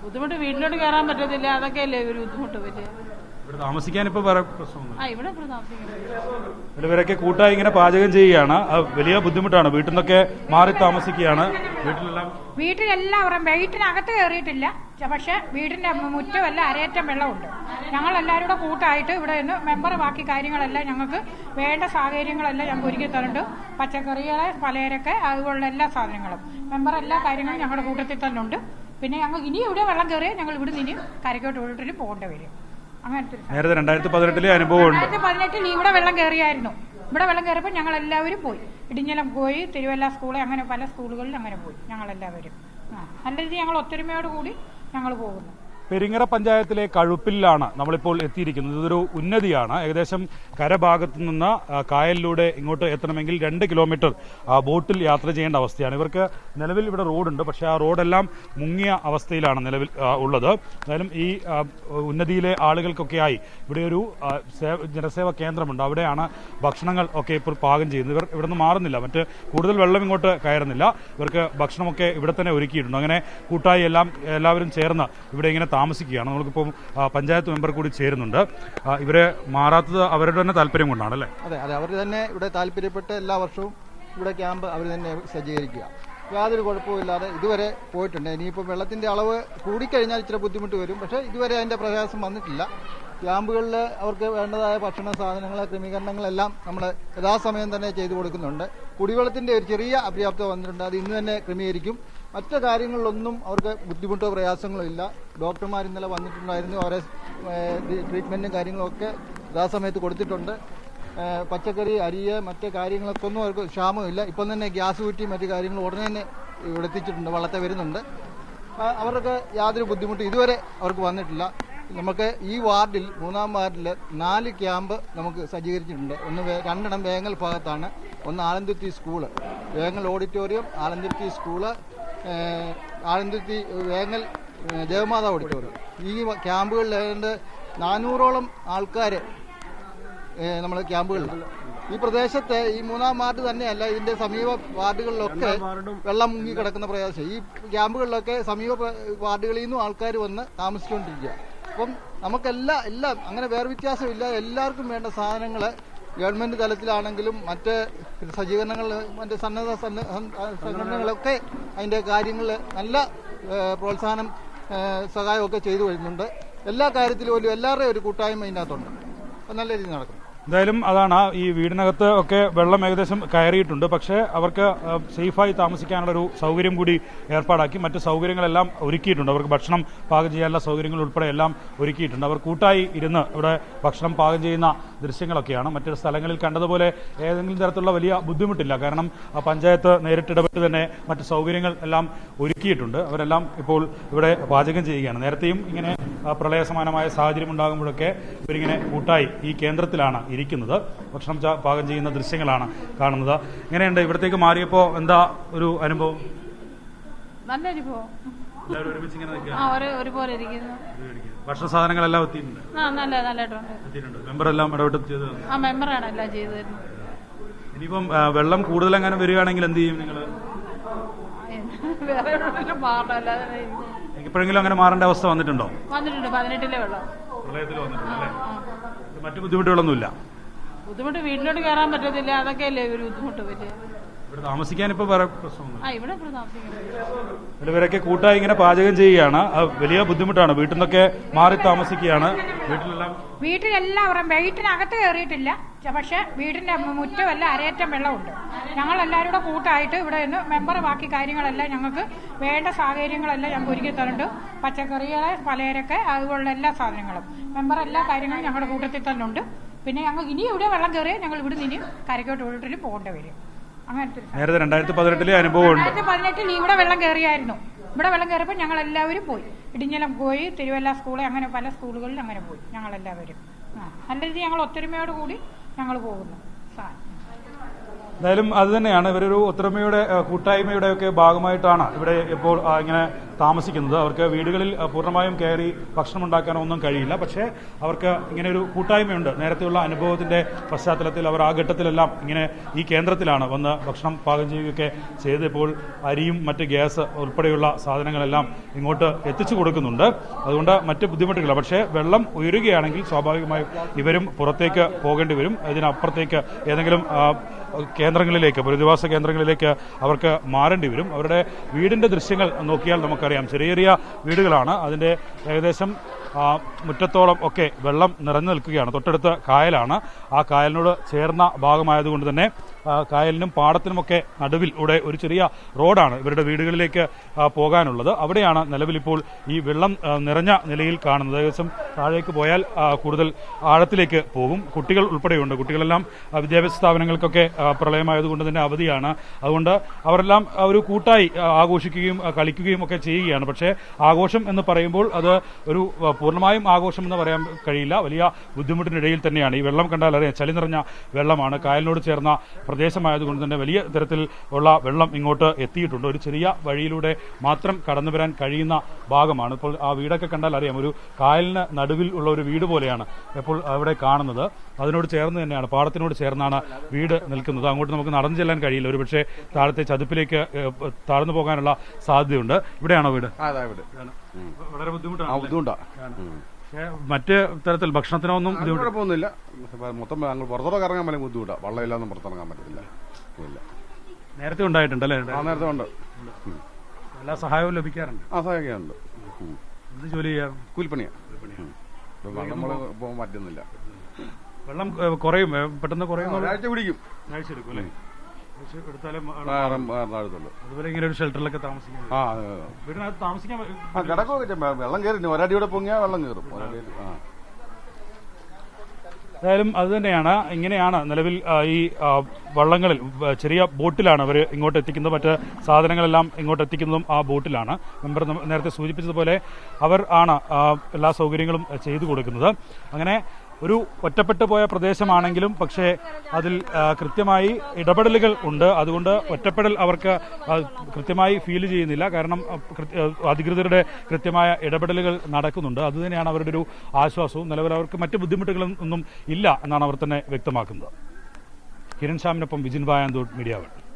ബുദ്ധിമുട്ട് വീട്ടിലോട്ട് കയറാൻ പറ്റത്തില്ല, അതൊക്കെയല്ലേ ഒരു ബുദ്ധിമുട്ട് വലിയ. ഇവിടെ താമസിക്കാൻ ഇപ്പൊ വേറെ പ്രശ്നമൊന്നും ഇവിടെ താമസിക്കുന്നത് ഇവരൊക്കെ കൂട്ടായി ഇങ്ങനെ പാചകം ചെയ്യുകയാണ്. വലിയ ബുദ്ധിമുട്ടാണ്. വീട്ടിൽ നിന്നൊക്കെ മാറി താമസിക്കുകയാണ്. വീട്ടിലെല്ലാവരും വീട്ടിനകത്ത് കയറിയിട്ടില്ല, പക്ഷെ വീടിന്റെ മുറ്റമല്ല അരയറ്റം വെള്ളമുണ്ട്. ഞങ്ങൾ എല്ലാവരും കൂടെ കൂട്ടായിട്ട് ഇവിടെ നിന്ന് മെമ്പർ ബാക്കി കാര്യങ്ങളെല്ലാം ഞങ്ങൾക്ക് വേണ്ട സാഹചര്യങ്ങളെല്ലാം ഞങ്ങൾക്ക് ഒരുക്കി തരുന്നുണ്ട്. പച്ചക്കറികളെ പലചരക്ക് അതുപോലുള്ള എല്ലാ സാധനങ്ങളും മെമ്പർ എല്ലാ കാര്യങ്ങളും ഞങ്ങളുടെ കൂട്ടത്തിൽ തന്നെ ഉണ്ട്. പിന്നെ ഞങ്ങൾ ഇനി ഇവിടെ വെള്ളം കയറിയാൽ ഞങ്ങൾ ഇവിടെ നിന്ന് കരയ്ക്കോട്ട് വീട്ടിൽ പോകേണ്ടി വരും. അങ്ങനത്തെ നേരത്തെ 2018 അനുഭവം 2018 ഇവിടെ വെള്ളം കയറിയായിരുന്നു. ഇവിടെ വെള്ളം കയറിയപ്പോൾ ഞങ്ങൾ എല്ലാവരും പോയി. ഇടിഞ്ഞലം പോയി, തിരുവല്ല സ്കൂളിൽ, അങ്ങനെ പല സ്കൂളുകളിൽ അങ്ങനെ പോയി ഞങ്ങളെല്ലാവരും. നല്ല രീതിയിൽ ഞങ്ങൾ ഒത്തൊരുമയോട് കൂടി ഞങ്ങൾ പോകുന്നു. പെരിങ്ങര പഞ്ചായത്തിലെ കഴുപ്പിലാണ് നമ്മളിപ്പോൾ എത്തിയിരിക്കുന്നത്. ഇതൊരു ഉന്നതിയാണ്. ഏകദേശം കരഭാഗത്തു നിന്ന് കായലിലൂടെ ഇങ്ങോട്ട് എത്തണമെങ്കിൽ 2 കിലോമീറ്റർ ബോട്ടിൽ യാത്ര ചെയ്യേണ്ട അവസ്ഥയാണ്. ഇവർക്ക് നിലവിൽ ഇവിടെ റോഡുണ്ട്, പക്ഷേ ആ റോഡെല്ലാം മുങ്ങിയ അവസ്ഥയിലാണ് നിലവിൽ ഉള്ളത്. എന്തായാലും ഈ ഉന്നതിയിലെ ആളുകൾക്കൊക്കെയായി ഇവിടെ ഒരു ജനസേവാ കേന്ദ്രമുണ്ട്. അവിടെയാണ് ഭക്ഷണങ്ങൾ ഒക്കെ ഇപ്പോൾ പാകം ചെയ്യുന്നത്. ഇവർ ഇവിടെ നിന്ന് മാറുന്നില്ല, മറ്റ് കൂടുതൽ വെള്ളം ഇങ്ങോട്ട് കയറുന്നില്ല. ഇവർക്ക് ഭക്ഷണമൊക്കെ ഇവിടെ തന്നെ ഒരുക്കിയിട്ടുണ്ട്. അങ്ങനെ കൂട്ടായി എല്ലാവരും ചേർന്ന് ഇവിടെ ഇങ്ങനെ താമസിക്കുകയാണ്. നമ്മൾക്കിപ്പോൾ പഞ്ചായത്ത് മെമ്പർ കൂടി ചേരുന്നുണ്ട്. ഇവരെ മാറാത്തത് അവരുടെ തന്നെ താല്പര്യം കൊണ്ടാണ് അല്ലേ? അതെ, അവർ തന്നെ ഇവിടെ താല്പര്യപ്പെട്ട് എല്ലാ വർഷവും ഇവിടെ ക്യാമ്പ് അവർ തന്നെ സജ്ജീകരിക്കുക. യാതൊരു കുഴപ്പമില്ലാതെ ഇതുവരെ പോയിട്ടുണ്ട്. ഇനിയിപ്പോൾ വെള്ളത്തിന്റെ അളവ് കൂടിക്കഴിഞ്ഞാൽ ഇച്ചിരി ബുദ്ധിമുട്ട് വരും, പക്ഷേ ഇതുവരെ അതിന്റെ പ്രയാസം വന്നിട്ടില്ല. ക്യാമ്പുകളിൽ അവർക്ക് വേണ്ടതായ ഭക്ഷണ സാധനങ്ങൾ, ക്രമീകരണങ്ങളെല്ലാം നമ്മൾ യഥാസമയം തന്നെ ചെയ്തു കൊടുക്കുന്നുണ്ട്. കുടിവെള്ളത്തിന്റെ ഒരു ചെറിയ അപര്യാപ്തത വന്നിട്ടുണ്ട്, അത് ഇന്ന് തന്നെ ക്രമീകരിക്കും. മറ്റു കാര്യങ്ങളിലൊന്നും അവർക്ക് ബുദ്ധിമുട്ടോ പ്രയാസങ്ങളോ ഇല്ല. ഡോക്ടർമാർ ഇന്നലെ വന്നിട്ടുണ്ടായിരുന്നു, അവരെ ട്രീറ്റ്മെന്റും കാര്യങ്ങളൊക്കെ യഥാസമയത്ത് കൊടുത്തിട്ടുണ്ട്. പച്ചക്കറി, അരിയ, മറ്റു കാര്യങ്ങളൊക്കെ ഒന്നും അവർക്ക് ക്ഷാമമില്ല. ഇപ്പം തന്നെ ഗ്യാസ് കുറ്റി മറ്റു കാര്യങ്ങൾ ഉടനെ തന്നെ ഇവിടെ എത്തിച്ചിട്ടുണ്ട്, വള്ളത്തെ വരുന്നുണ്ട്. അവർക്ക് യാതൊരു ബുദ്ധിമുട്ടും ഇതുവരെ അവർക്ക് വന്നിട്ടില്ല. നമുക്ക് ഈ വാർഡിൽ 3-ാം വാർഡിൽ 4 ക്യാമ്പ് നമുക്ക് സജ്ജീകരിച്ചിട്ടുണ്ട്. രണ്ടെണ്ണം വേങ്ങൽ ഭാഗത്താണ്. ഒന്ന് Alanthuruthy school, Vengal auditorium, Alanthuruthy school, Alanthuruthy Vengal Devamatha auditorium. ഈ ക്യാമ്പുകളിൽ ഏതാണ്ട് 400ഓളം ആൾക്കാർ നമ്മൾ ക്യാമ്പുകളിൽ ഈ പ്രദേശത്തെ ഈ 3-ാം വാർഡ് തന്നെയല്ല, ഇതിന്റെ സമീപ വാർഡുകളിലൊക്കെ വെള്ളം മുങ്ങി കിടക്കുന്ന പ്രദേശം. ഈ ക്യാമ്പുകളിലൊക്കെ സമീപ വാർഡുകളിൽ നിന്നും ആൾക്കാർ വന്ന് താമസിച്ചുകൊണ്ടിരിക്കുക. അപ്പം നമുക്കെല്ലാം അങ്ങനെ വേർവ്യത്യാസമില്ല. എല്ലാവർക്കും വേണ്ട സാധനങ്ങൾ ഗവൺമെന്റ് തലത്തിലാണെങ്കിലും മറ്റ് സജ്ജീകരണങ്ങൾ, മറ്റ് സന്നദ്ധ സംഘടനകളൊക്കെ അതിന്റെ കാര്യങ്ങൾ നല്ല പ്രോത്സാഹനം സഹായമൊക്കെ ചെയ്തു വരുന്നുണ്ട്. എല്ലാ കാര്യത്തിലും എല്ലാവരുടെയും ഒരു കൂട്ടായ്മ ഇതിനകത്തുണ്ട്. അപ്പം നല്ല രീതിയിൽ നടക്കും. എന്തായാലും അതാണ്, ഈ വീടിനകത്ത് ഒക്കെ വെള്ളം ഏകദേശം കയറിയിട്ടുണ്ട്. പക്ഷേ അവർക്ക് സേഫായി താമസിക്കാനുള്ള ഒരു സൗകര്യം കൂടി ഏർപ്പാടാക്കി. മറ്റ് സൗകര്യങ്ങളെല്ലാം ഒരുക്കിയിട്ടുണ്ട്. അവർക്ക് ഭക്ഷണം പാകം ചെയ്യാനുള്ള സൗകര്യങ്ങൾ ഉൾപ്പെടെ എല്ലാം ഒരുക്കിയിട്ടുണ്ട്. അവർ കൂട്ടായി ഇരുന്ന് ഇവിടെ ഭക്ഷണം പാകം ചെയ്യുന്ന ദൃശ്യങ്ങളൊക്കെയാണ്. മറ്റു സ്ഥലങ്ങളിൽ കണ്ടതുപോലെ ഏതെങ്കിലും തരത്തിലുള്ള വലിയ ബുദ്ധിമുട്ടില്ല. കാരണം പഞ്ചായത്ത് നേരിട്ടിടപെട്ട് തന്നെ മറ്റ് സൗകര്യങ്ങൾ എല്ലാം ഒരുക്കിയിട്ടുണ്ട്. അവരെല്ലാം ഇപ്പോൾ ഇവിടെ പാചകം ചെയ്യുകയാണ്. നേരത്തെയും ഇങ്ങനെ പ്രളയസമാനമായ സാഹചര്യം ഉണ്ടാകുമ്പോഴൊക്കെ ഇവരിങ്ങനെ കൂട്ടായി ഈ കേന്ദ്രത്തിലാണ് ഇരിക്കുന്നത്. ഭക്ഷണം പാകം ചെയ്യുന്ന ദൃശ്യങ്ങളാണ് കാണുന്നത്. എങ്ങനെയുണ്ട് ഇവിടത്തേക്ക് മാറിയപ്പോ എന്താ ഒരു അനുഭവം? നല്ല അനുഭവം. ഒരുപോലെ ഇരിക്കുന്നു. ഭക്ഷണ സാധനങ്ങളെല്ലാം എത്തിയിട്ടുണ്ട്. നല്ലതായിട്ടുണ്ട്. മെമ്പറെല്ലാം ഇടപെട്ട് ചെയ്ത് മെമ്പറാണ് എല്ലാം ചെയ്തു തരുന്നത്. ഇനിയിപ്പം വെള്ളം കൂടുതൽ അങ്ങനെ വരികയാണെങ്കിൽ എന്ത് ചെയ്യും നിങ്ങൾ? എപ്പോഴെങ്കിലും അങ്ങനെ മാറേണ്ട അവസ്ഥ വന്നിട്ടുണ്ടോ? വന്നിട്ടുണ്ട്. 18-ലെ വെള്ളം പ്രളയത്തിൽ വന്നിട്ടുണ്ട് അല്ലേ? മറ്റു ബുദ്ധിമുട്ടുകളൊന്നുമില്ല. ബുദ്ധിമുട്ട് വീട്ടിലോട്ട് കയറാൻ പറ്റത്തില്ല, അതൊക്കെയല്ലേ ഒരു ബുദ്ധിമുട്ട് വലിയ. ഇവിടെ താമസിക്കാൻ ഇപ്പൊ വേറെ പ്രശ്നമൊന്നും ഇവിടെ താമസിക്കുന്നത് ഇവരൊക്കെ കൂട്ടായി ഇങ്ങനെ പാചകം ചെയ്യുകയാണ്. വലിയ ബുദ്ധിമുട്ടാണ്. വീട്ടിൽ നിന്നൊക്കെ മാറി താമസിക്കുകയാണ്. വീട്ടിലെല്ലാവരും വീട്ടിനകത്ത് കയറിയിട്ടില്ല, പക്ഷെ വീടിന്റെ മുറ്റമല്ല അരയറ്റം വെള്ളമുണ്ട്. ഞങ്ങൾ എല്ലാവരും കൂടെ കൂട്ടായിട്ട് ഇവിടെ നിന്ന് മെമ്പർ ബാക്കി കാര്യങ്ങളെല്ലാം ഞങ്ങൾക്ക് വേണ്ട സാഹചര്യങ്ങളെല്ലാം ഞങ്ങൾക്ക് ഒരുക്കി തരുന്നുണ്ട്. പച്ചക്കറികളെ പലചരക്ക് അതുപോലുള്ള എല്ലാ സാധനങ്ങളും മെമ്പർ എല്ലാ കാര്യങ്ങളും ഞങ്ങളുടെ കൂട്ടത്തിൽ തന്നെ ഉണ്ട്. പിന്നെ ഞങ്ങൾ ഇനി ഇവിടെ വെള്ളം കയറിയാൽ ഞങ്ങൾ ഇവിടെ നിന്ന് കരയ്ക്കോട്ട് വീട്ടിൽ പോകേണ്ടി വരും. നേരത്തെ 2018 അനുഭവം 2018 ഇവിടെ വെള്ളം കയറിയായിരുന്നു. ഇവിടെ വെള്ളം കയറിയപ്പോൾ ഞങ്ങൾ എല്ലാവരും പോയി. ഇടിഞ്ഞലം പോയി, തിരുവല്ല സ്കൂളിൽ, അങ്ങനെ പല സ്കൂളുകളിൽ അങ്ങനെ പോയി ഞങ്ങളെല്ലാവരും. നല്ല രീതിയിൽ ഞങ്ങൾ ഒത്തൊരുമയോട് കൂടി ഞങ്ങൾ പോകുന്നു. എന്തായാലും അത് തന്നെയാണ്, ഇവരൊരു ഒത്തൊരുമയുടെ കൂട്ടായ്മയുടെ ഒക്കെ ഭാഗമായിട്ടാണ് ഇവിടെ ഇപ്പോൾ ഇങ്ങനെ താമസിക്കുന്നത്. അവർക്ക് വീടുകളിൽ പൂർണ്ണമായും കയറി ഭക്ഷണം ഉണ്ടാക്കാനോ ഒന്നും കഴിയില്ല. പക്ഷേ അവർക്ക് ഇങ്ങനെ ഒരു കൂട്ടായ്മയുണ്ട്. നേരത്തെയുള്ള അനുഭവത്തിന്റെ പശ്ചാത്തലത്തിൽ അവർ ആ ഘട്ടത്തിലെല്ലാം ഇങ്ങനെ ഈ കേന്ദ്രത്തിലാണ് വന്ന് ഭക്ഷണം പാകം ചെയ്യുകയൊക്കെ ചെയ്തപ്പോൾ അരിയും മറ്റ് ഗ്യാസ് ഉൾപ്പെടെയുള്ള സാധനങ്ങളെല്ലാം ഇങ്ങോട്ട് എത്തിച്ചു കൊടുക്കുന്നുണ്ട്. അതുകൊണ്ട് മറ്റ് ബുദ്ധിമുട്ടുകളില്ല. പക്ഷേ വെള്ളം ഉയരുകയാണെങ്കിൽ സ്വാഭാവികമായും ഇവരും പുറത്തേക്ക് പോകേണ്ടി വരും. ഇതിനപ്പുറത്തേക്ക് ഏതെങ്കിലും കേന്ദ്രങ്ങളിലേക്ക്, പുനരധിവാസ കേന്ദ്രങ്ങളിലേക്ക് അവർക്ക് മാറേണ്ടി വരും. അവരുടെ വീടിന്റെ ദൃശ്യങ്ങൾ നോക്കിയാൽ നമുക്കറിയാം, ചെറിയ ചെറിയ വീടുകളാണ്. അതിന്റെ ഏകദേശം മുറ്റത്തോളം ഒക്കെ വെള്ളം നിറഞ്ഞു നിൽക്കുകയാണ്. തൊട്ടടുത്ത് കായലാണ്. ആ കായലിനോട് ചേർന്ന ഭാഗമായതുകൊണ്ട് തന്നെ കായലിനും പാടത്തിനുമൊക്കെ നടുവിലൂടെ ഒരു ചെറിയ റോഡാണ് ഇവരുടെ വീടുകളിലേക്ക് പോകാനുള്ളത്. അവിടെയാണ് നിലവിലിപ്പോൾ ഈ വെള്ളം നിറഞ്ഞ നിലയിൽ കാണുന്നത്. ഏകദേശം താഴേക്ക് പോയാൽ കൂടുതൽ ആഴത്തിലേക്ക് പോകും. കുട്ടികൾ ഉൾപ്പെടെയുണ്ട്. കുട്ടികളെല്ലാം വിദ്യാഭ്യാസ സ്ഥാപനങ്ങൾക്കൊക്കെ പ്രളയമായതുകൊണ്ട് തന്നെ അവധിയാണ്. അതുകൊണ്ട് അവരെല്ലാം ഒരു കൂട്ടായി ആഘോഷിക്കുകയും കളിക്കുകയും ഒക്കെ ചെയ്യുകയാണ്. പക്ഷേ ആഘോഷം എന്ന് പറയുമ്പോൾ അത് ഒരു പൂർണ്ണമായും ആഘോഷം എന്ന് പറയാൻ കഴിയില്ല. വലിയ ബുദ്ധിമുട്ടിനിടയിൽ തന്നെയാണ്. ഈ വെള്ളം കണ്ടാൽ അറിയാം, ചളി നിറഞ്ഞ വെള്ളമാണ്. കായലിനോട് ചേർന്ന പ്രദേശമായതുകൊണ്ട് തന്നെ വലിയ തരത്തിൽ ഉള്ള വെള്ളം ഇങ്ങോട്ട് എത്തിയിട്ടുണ്ട്. ഒരു ചെറിയ വഴിയിലൂടെ മാത്രം കടന്നു വരാൻ കഴിയുന്ന ഭാഗമാണ്. ഇപ്പോൾ ആ വീടൊക്കെ കണ്ടാൽ അറിയാം, ഒരു കായലിന് നടുവിൽ ഉള്ള ഒരു വീട് പോലെയാണ് ഇപ്പോൾ അവിടെ കാണുന്നത്. അതിനോട് ചേർന്ന് തന്നെയാണ്, പാടത്തിനോട് ചേർന്നാണ് വീട് നിൽക്കുന്നത്. അങ്ങോട്ട് നമുക്ക് നടന്നു ചെല്ലാൻ കഴിയില്ല. ഒരുപക്ഷെ താഴത്തെ ചതുപ്പിലേക്ക് താഴ്ന്നു പോകാനുള്ള സാധ്യതയുണ്ട്. ഇവിടെയാണോ വീട്? വളരെ ബുദ്ധിമുട്ടാണ്. മറ്റ് തരത്തിൽ ഭക്ഷണത്തിനൊന്നും കുഴപ്പമൊന്നുമില്ല. മൊത്തം ഞങ്ങൾ പുറത്തോട്ട് ഇറങ്ങാൻ വലിയ ബുദ്ധിമുട്ടാണ്. വെള്ളമില്ലാന്നും പുറത്തിറങ്ങാൻ പറ്റത്തില്ല. നേരത്തെ ഉണ്ടായിട്ടുണ്ടല്ലേ? നേരത്തെ ഉണ്ട്. എല്ലാ സഹായവും ലഭിക്കാറുണ്ട്. സഹായിക്കാറുണ്ട്. എന്ത് ജോലി ചെയ്യാം? കൂലിപ്പണിയാണ്. നമ്മൾ പോകാൻ പറ്റുന്നില്ല. വെള്ളം കുറയും, പെട്ടെന്ന് കുറയും. ഒരാഴ്ച പിടിക്കും. ഒരാഴ്ച എടുക്കും അല്ലേ? അതുപോലെ ഇങ്ങനെ ഒരു ഷെൽട്ടറിലൊക്കെ താമസിക്കാം. വീടിനകത്ത് താമസിക്കാൻ കിടക്കൊക്കെ വെള്ളം കയറി ഒരടിയോടെ പൊങ്ങിയാൽ വെള്ളം കയറും. ഏതായാലും അതുതന്നെയാണ്. ഇങ്ങനെയാണ് നിലവിൽ ഈ വള്ളങ്ങളിൽ ചെറിയ ബോട്ടിലാണ് അവർ ഇങ്ങോട്ട് എത്തിക്കുന്നത്. മറ്റ് സാധനങ്ങളെല്ലാം ഇങ്ങോട്ട് എത്തിക്കുന്നതും ആ ബോട്ടിലാണ്. മെമ്പർ നേരത്തെ സൂചിപ്പിച്ചതുപോലെ അവർ ആണ് എല്ലാ സൗകര്യങ്ങളും ചെയ്തു കൊടുക്കുന്നത്. അങ്ങനെ ഒരു ഒറ്റപ്പെട്ടു പോയ പ്രദേശമാണെങ്കിലും പക്ഷേ അതിൽ കൃത്യമായി ഇടപെടലുകൾ ഉണ്ട്. അതുകൊണ്ട് ഒറ്റപ്പെടൽ അവർക്ക് കൃത്യമായി ഫീൽ ചെയ്യുന്നില്ല. കാരണം അധികൃതരുടെ കൃത്യമായ ഇടപെടലുകൾ നടക്കുന്നുണ്ട്. അതുതന്നെയാണ് അവരുടെ ഒരു ആശ്വാസവും. നിലവിൽ അവർക്ക് മറ്റ് ബുദ്ധിമുട്ടുകളൊന്നും ഇല്ല എന്നാണ് അവർ തന്നെ വ്യക്തമാക്കുന്നത്. കിരൺ ശ്യാമിനൊപ്പം വിജിൻ വായാന്തോട്, മീഡിയ 1.